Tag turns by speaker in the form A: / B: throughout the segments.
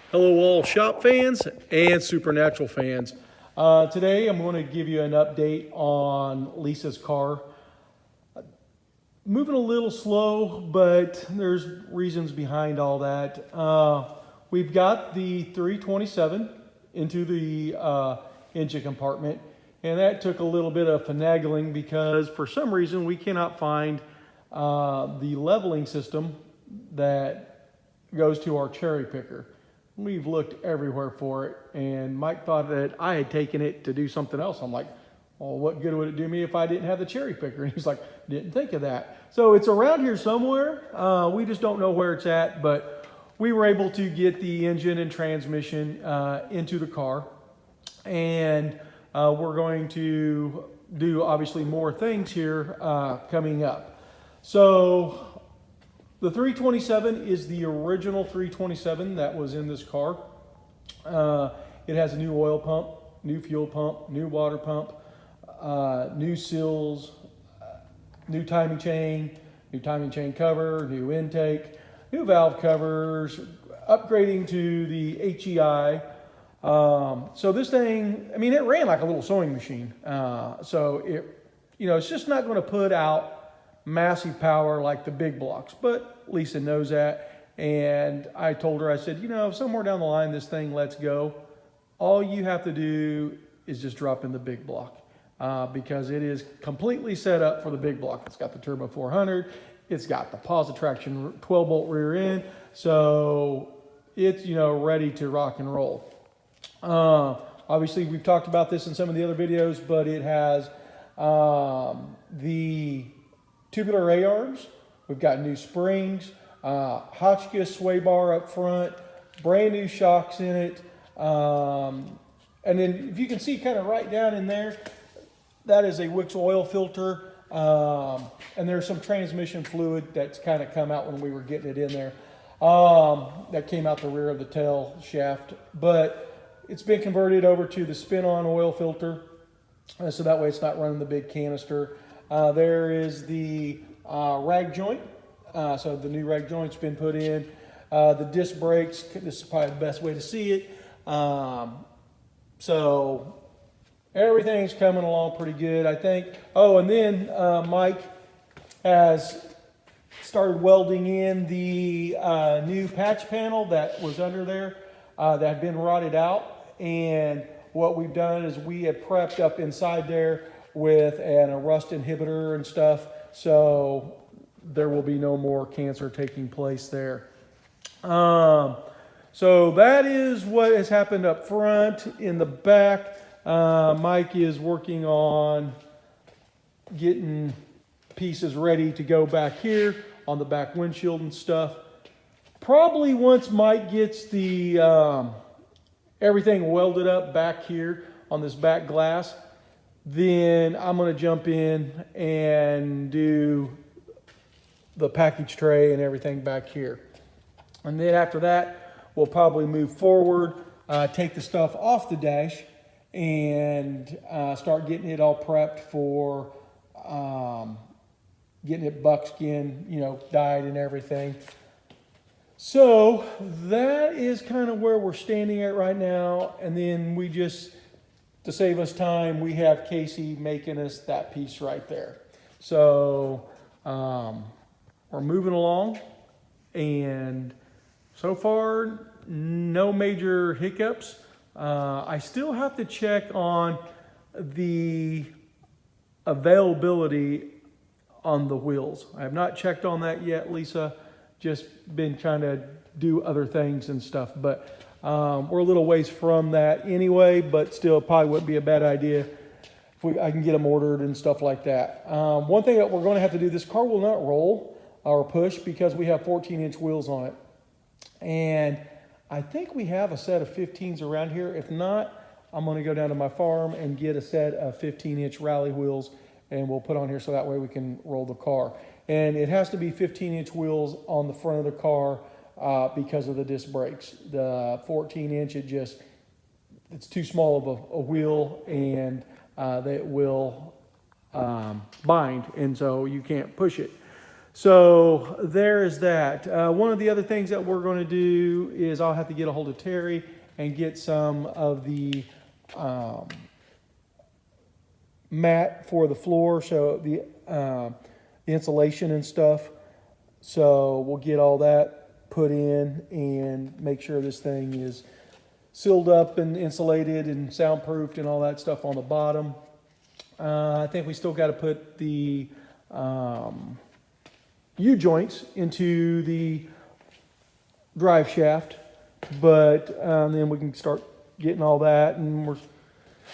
A: Hello, all shop fans and supernatural fans. Today, I'm going to give you an update on Lisa's car. Moving a little slow, but there's reasons behind all that. We've got the 327 into the engine compartment, and that took a little bit of finagling because for some reason we cannot find the leveling system that goes to our cherry picker. We've looked everywhere for it, and Mike thought that I had taken it to do something else. I'm like, well, what good would it do me if I didn't have the cherry picker? And he's like, didn't think of that. So it's around here somewhere. We just don't know where it's at, but we were able to get the engine and transmission into the car, and we're going to do obviously more things here coming up. So the 327 is the original 327 that was in this car. It has a new oil pump, new fuel pump, new water pump, new seals, new timing chain cover, new intake, new valve covers, upgrading to the HEI. So this thing, I mean, it ran like a little sewing machine. So it's just not going to put out massive power like the big blocks, but Lisa knows that. And I told her, I said, somewhere down the line this thing lets go, all you have to do is just drop in the big block because it is completely set up for the big block. It's got the Turbo 400, it's got the positive traction 12-bolt rear end, so it's ready to rock and roll. Obviously we've talked about this in some of the other videos, but it has the tubular A-arms. We've got new springs, Hotchkiss sway bar up front, brand new shocks in it. And then if you can see kind of right down in there, that is a Wix oil filter. And there's some transmission fluid that's kind of come out when we were getting it in there. That came out the rear of the tail shaft. But it's been converted over to the spin-on oil filter. So that way it's not running the big canister. There is the rag joint. So the new rag joint's been put in. The disc brakes, this is probably the best way to see it. So everything's coming along pretty good, I think. Oh, and then Mike has started welding in the new patch panel that was under there that had been rotted out. And what we've done is we have prepped up inside there with a rust inhibitor and stuff, so there will be no more cancer taking place there. So that is what has happened up front. In the back, Mike is working on getting pieces ready to go back here on the back windshield and stuff. Probably once Mike gets the everything welded up back here on this back glass, then I'm going to jump in and do the package tray and everything back here. And then after that, we'll probably move forward, take the stuff off the dash, and start getting it all prepped for getting it buckskin, dyed and everything. So that is kind of where we're standing at right now. And then we just, to save us time, we have Casey making us that piece right there. So we're moving along, and so far no major hiccups. I still have to check on the availability on the wheels. I have not checked on that yet, Lisa. Just been trying to do other things and stuff, but we're a little ways from that anyway, but still probably wouldn't be a bad idea if I can get them ordered and stuff like that. One thing that we're going to have to do, this car will not roll or push because we have 14-inch wheels on it. And I think we have a set of 15s around here. If not, I'm going to go down to my farm and get a set of 15-inch rally wheels, and we'll put on here so that way we can roll the car. And it has to be 15-inch wheels on the front of the car because of the disc brakes. The 14-inch, it's too small of a wheel, and that will bind, and so you can't push it. So there is that. One of the other things that we're going to do is I'll have to get a hold of Terry and get some of the mat for the floor, so the insulation and stuff. So we'll get all that put in and make sure this thing is sealed up and insulated and soundproofed and all that stuff on the bottom. I think we still got to put the U-joints into the drive shaft, but then we can start getting all that. And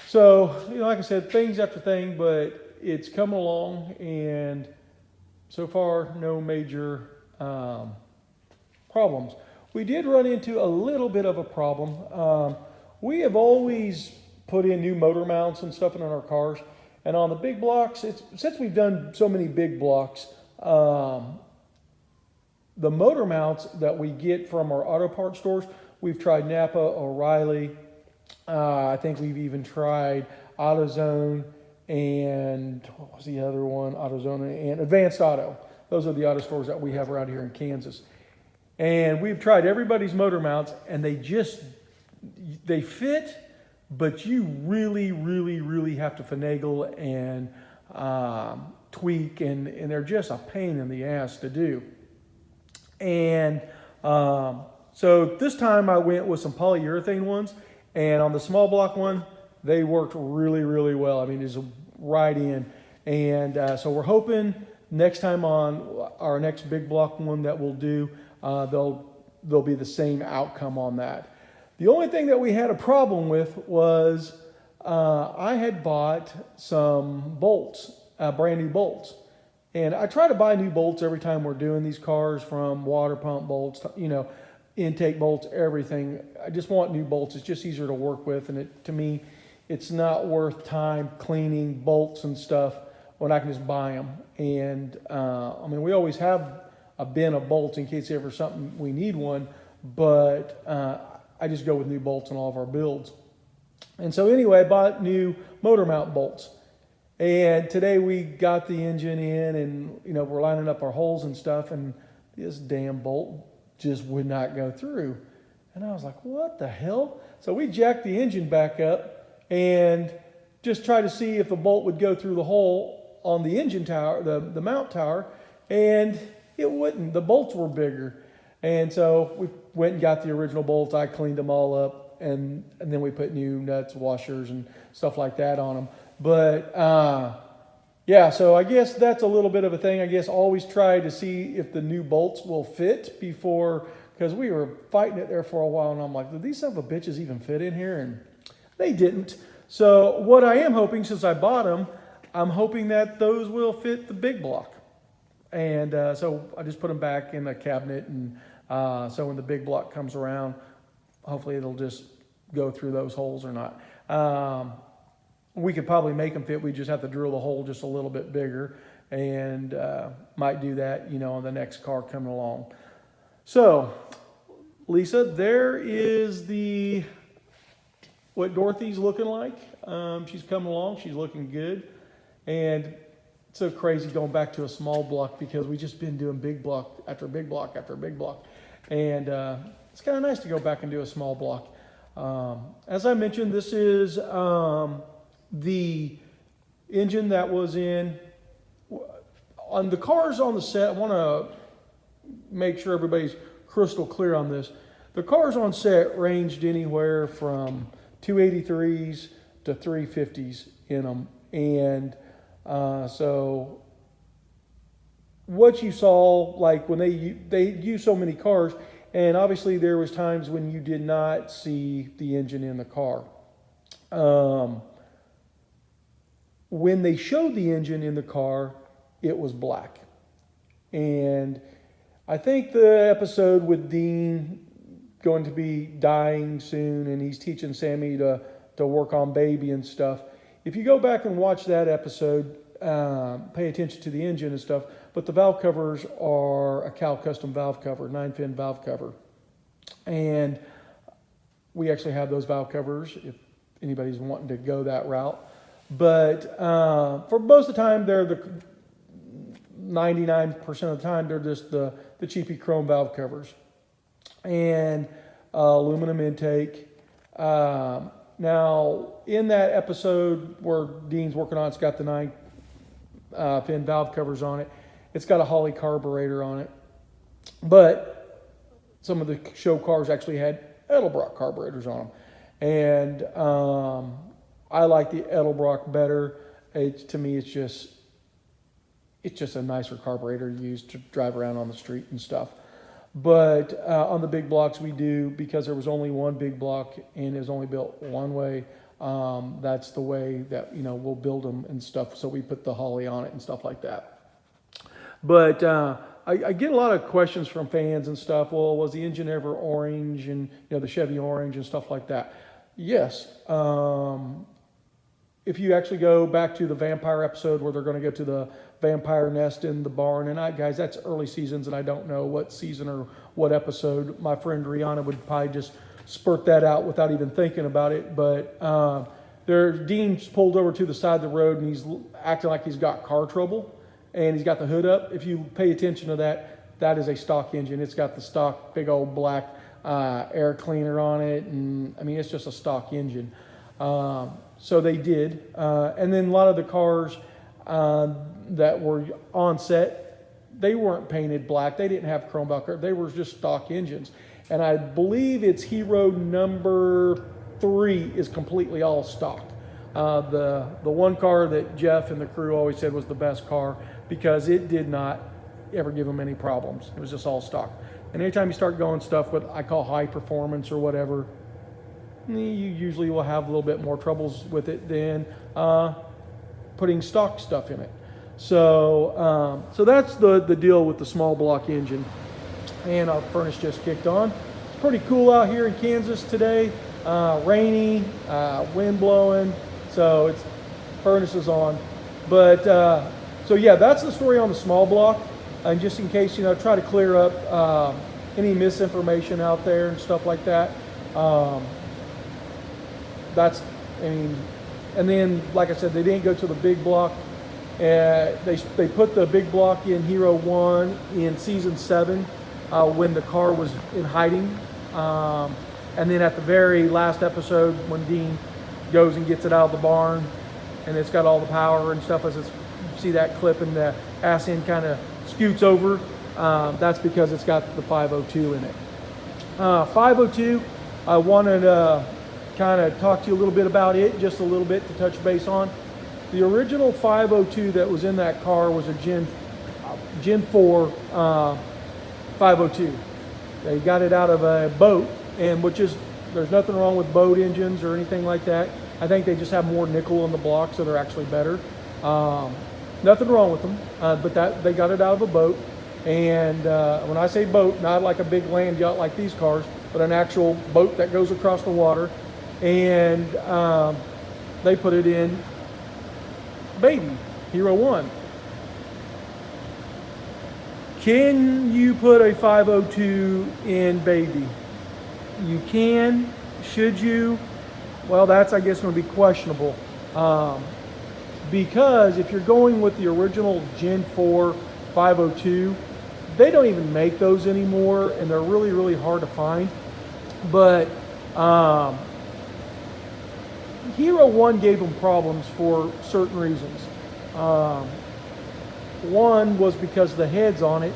A: so, like I said, things after thing, but it's coming along, and so far, no major problems. We did run into a little bit of a problem. We have always put in new motor mounts and stuff in our cars, and on the big blocks, since we've done so many big blocks, the motor mounts that we get from our auto parts stores, we've tried Napa, O'Reilly. I think we've even tried AutoZone and what was the other one? AutoZone and Advanced Auto. Those are the auto stores that we have around here in Kansas. And we've tried everybody's motor mounts, and they fit, but you really, really, really have to finagle and tweak, and they're just a pain in the ass to do. And so this time I went with some polyurethane ones, and on the small block one, they worked really, really well. I mean, it's right in. And so we're hoping next time on our next big block one that we'll do, there'll be the same outcome on that. The only thing that we had a problem with was I had bought some bolts, brand new bolts. And I try to buy new bolts every time we're doing these cars, from water pump bolts, intake bolts, everything. I just want new bolts. It's just easier to work with. And to me, it's not worth time cleaning bolts and stuff when I can just buy them. And we always have a bin of bolts in case ever something we need one, but I just go with new bolts in all of our builds. And so anyway, I bought new motor mount bolts. And today we got the engine in, and we're lining up our holes and stuff, and this damn bolt just would not go through. And I was like, what the hell? So we jacked the engine back up and just tried to see if the bolt would go through the hole on the engine tower, the mount tower, and it wouldn't. The bolts were bigger. And so we went and got the original bolts. I cleaned them all up, and then we put new nuts, washers, and stuff like that on them. But so I guess that's a little bit of a thing. I guess always try to see if the new bolts will fit before, because we were fighting it there for a while, and I'm like, did these son of a bitches even fit in here? And they didn't. So what I am hoping, since I bought them, I'm hoping that those will fit the big block. And so I just put them back in the cabinet, and so when the big block comes around, hopefully it'll just go through those holes or not. We could probably make them fit. We just have to drill the hole just a little bit bigger, and might do that, on the next car coming along. So, Lisa, there is what Dorothy's looking like. She's coming along. She's looking good. And it's so crazy going back to a small block, because we just been doing big block after big block after big block. And it's kind of nice to go back and do a small block. As I mentioned, this is the engine that was in on the cars on the set. I want to make sure everybody's crystal clear on this. The cars on set ranged anywhere from 283s to 350s in them. And so what you saw, like when they use so many cars, and obviously there was times when you did not see the engine in the car. When they showed the engine in the car, it was black. And I think the episode with Dean going to be dying soon, and he's teaching Sammy to work on baby and stuff. If you go back and watch that episode, pay attention to the engine and stuff, but the valve covers are a Cal Custom valve cover, 9-fin valve cover. And we actually have those valve covers if anybody's wanting to go that route. But for most of the time, they're the 99% of the time, they're just the cheapy chrome valve covers. And aluminum intake. Now, in that episode where Dean's working on it, it's got the 9-fin valve covers on it. It's got a Holley carburetor on it. But some of the show cars actually had Edelbrock carburetors on them. And I like the Edelbrock better. To me, it's just a nicer carburetor to use to drive around on the street and stuff. But on the big blocks we do, because there was only one big block and it was only built one way, that's the way that, we'll build them and stuff. So we put the Holley on it and stuff like that. But I get a lot of questions from fans and stuff. Well, was the engine ever orange, and the Chevy orange and stuff like that? Yes. If you actually go back to the vampire episode where they're going to go to the vampire nest in the barn, and guys, that's early seasons, and I don't know what season or what episode. My friend Rihanna would probably just spurt that out without even thinking about it. But Dean's pulled over to the side of the road, and he's acting like he's got car trouble, and he's got the hood up. If you pay attention to that, that is a stock engine. It's got the stock big old black air cleaner on it, and I mean, it's just a stock engine. So they did. And then a lot of the cars that were on set, they weren't painted black. They didn't have chrome valve. They were just stock engines. And I believe it's Hero number 3 is completely all stock. The one car that Jeff and the crew always said was the best car because it did not ever give them any problems. It was just all stock. And anytime you start going stuff with I call high performance or whatever, you usually will have a little bit more troubles with it than putting stock stuff in it. So that's the deal with the small block engine. And our furnace just kicked on. It's pretty cool out here in Kansas today. Rainy, wind blowing, so furnace is on. But so yeah, that's the story on the small block. And just in case, try to clear up any misinformation out there and stuff like that. And then, like I said, they didn't go to the big block. They put the big block in Hero 1 in season 7 when the car was in hiding. And then at the very last episode, when Dean goes and gets it out of the barn, and it's got all the power and stuff, you see that clip, and the ass end kind of scoots over. That's because it's got the 502 in it. 502, I wanted to kind of talk to you a little bit about it, just a little bit to touch base on. The original 502 that was in that car was a Gen 4 502. They got it out of a boat, and there's nothing wrong with boat engines or anything like that. I think they just have more nickel in the block, so they're actually better. Nothing wrong with them, but they got it out of a boat. And when I say boat, not like a big land yacht like these cars, but an actual boat that goes across the water. And they put it in Baby, Hero 1. Can you put a 502 in Baby? You can. Should you? Well, that's, I guess, going to be questionable. Because if you're going with the original Gen 4 502, they don't even make those anymore, and they're really, really hard to find. But Hero 1 gave them problems for certain reasons. One was because of the heads on it.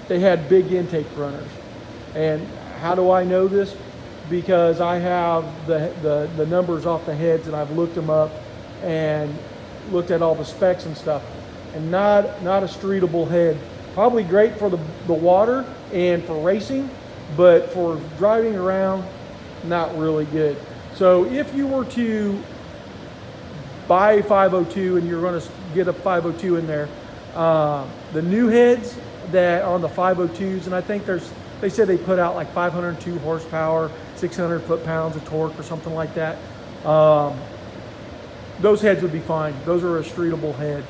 A: They had big intake runners. And how do I know this? Because I have the numbers off the heads, and I've looked them up and looked at all the specs and stuff. And not a streetable head. Probably great for the water and for racing, but for driving around, not really good. So if you were to buy a 502 and you're going to get a 502 in there, the new heads that are on the 502s, and I think they said they put out like 502 horsepower, 600 foot-pounds of torque or something like that. Those heads would be fine. Those are a streetable head.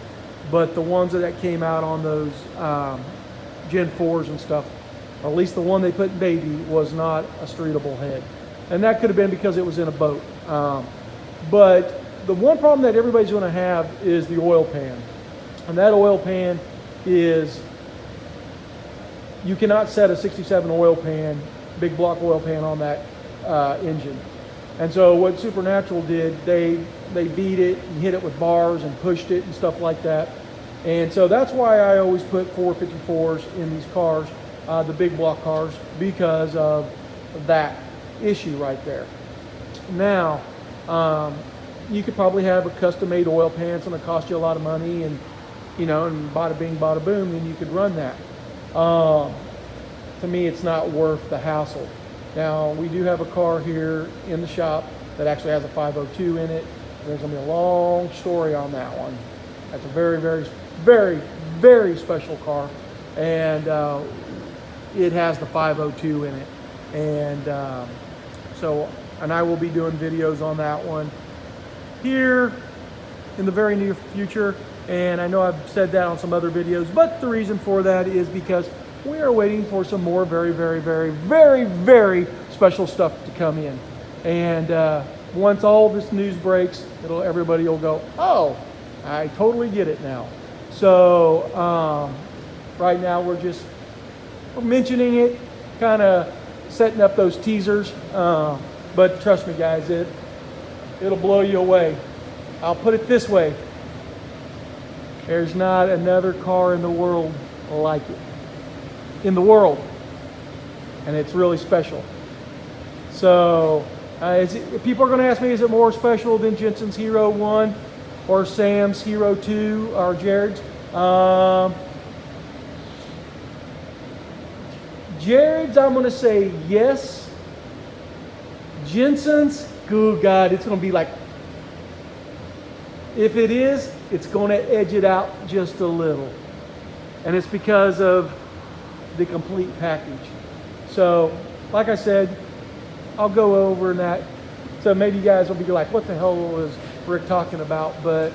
A: But the ones that came out on those Gen 4s and stuff, or at least the one they put in Baby, was not a streetable head. And that could have been because it was in a boat. But the one problem that everybody's going to have is the oil pan. And that oil pan is you cannot set a 67 oil pan, big block oil pan on that engine. And so what Supernatural did, they beat it and hit it with bars and pushed it and stuff like that. And so that's why I always put 454s in these cars, the big block cars, because of that issue right there. Now, you could probably have a custom-made oil pan, it's going to cost you a lot of money, and and bada bing, bada boom, and you could run that. To me, it's not worth the hassle. Now, we do have a car here in the shop that actually has a 502 in it. There's going to be a long story on that one. That's a very, very, very, very special car, and it has the 502 in it. And and I will be doing videos on that one here in the very near future. And I know I've said that on some other videos, but the reason for that is because we are waiting for some more very, very, very, very, very special stuff to come in. And once all this news breaks, everybody will go, oh, I totally get it now. So right now we're mentioning it, kind of setting up those teasers. But trust me, guys, it'll blow you away. I'll put it this way. There's not another car in the world like it. In the world. And it's really special. So people are going to ask me, is it more special than Jensen's Hero 1 or Sam's Hero 2 or Jared's? Jared's, I'm going to say yes. Jensen's, good God, it's going to be like, if it is, it's going to edge it out just a little. And it's because of the complete package. So, like I said, I'll go over that. So maybe you guys will be like, what the hell was Rick talking about? But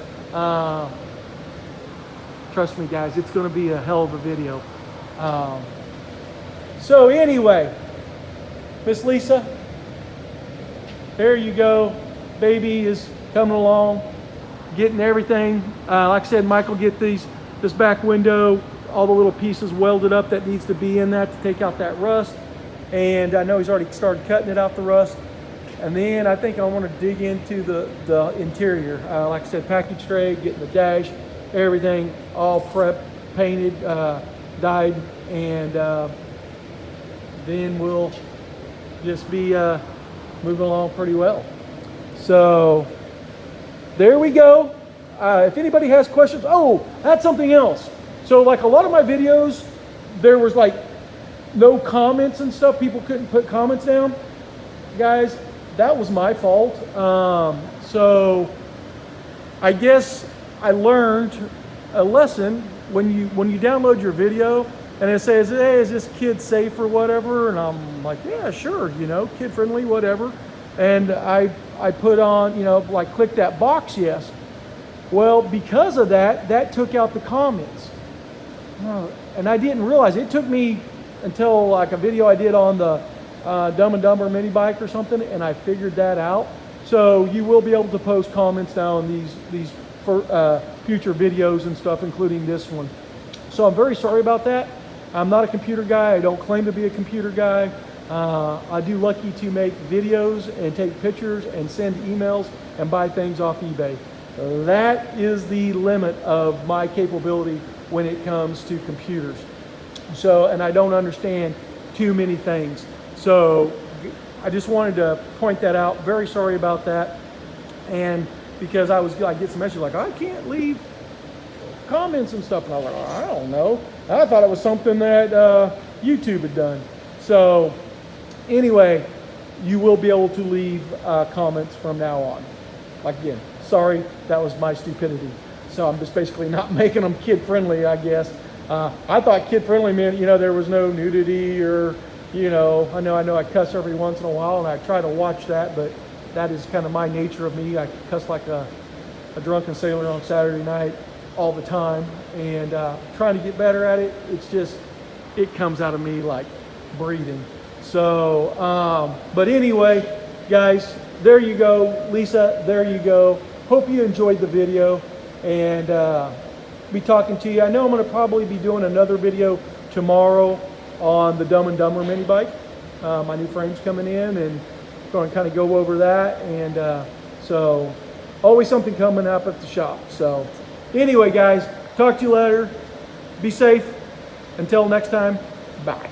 A: trust me, guys, it's going to be a hell of a video. So anyway, Miss Lisa, there you go. Baby is coming along, getting everything. Like I said, Michael get this back window, all the little pieces welded up that needs to be in that to take out that rust. And I know he's already started cutting it out, the rust. And then I think I want to dig into the interior. Like I said, package tray, getting the dash, everything all prepped, painted, dyed, and then we'll just be moving along pretty well. So there we go. If anybody has questions, oh, that's something else. So like a lot of my videos, there was like no comments and stuff. People couldn't put comments down. Guys, that was my fault. So I guess I learned a lesson when you download your video and it says, hey, is this kid safe or whatever? And I'm like, yeah, sure, kid friendly, whatever. And I put on, like click that box, yes. Well, because of that took out the comments. And I didn't realize, it took me until like a video I did on the Dumb and Dumber mini bike or something, and I figured that out. So you will be able to post comments now on these future videos and stuff, including this one. So I'm very sorry about that. I'm not a computer guy. I don't claim to be a computer guy. I do lucky to make videos and take pictures and send emails and buy things off eBay. That is the limit of my capability when it comes to computers. So, and I don't understand too many things. So I just wanted to point that out. Very sorry about that. And because I get some messages like, I can't leave comments and stuff. And I was like, I don't know. I thought it was something that YouTube had done. So anyway, you will be able to leave comments from now on. Like again, sorry, that was my stupidity. So I'm just basically not making them kid friendly, I guess. I thought kid friendly meant, there was no nudity or, I know I cuss every once in a while and I try to watch that, but that is kind of my nature of me. I cuss like a drunken sailor on Saturday night all the time, and trying to get better at it. It's just, it comes out of me like breathing. So, but anyway, guys, there you go. Lisa, there you go. Hope you enjoyed the video, and be talking to you. I know I'm going to probably be doing another video tomorrow on the Dumb and Dumber mini bike. My new frame's coming in, and going to kind of go over that. And so always something coming up at the shop. So anyway, guys, talk to you later. Be safe. Until next time, bye.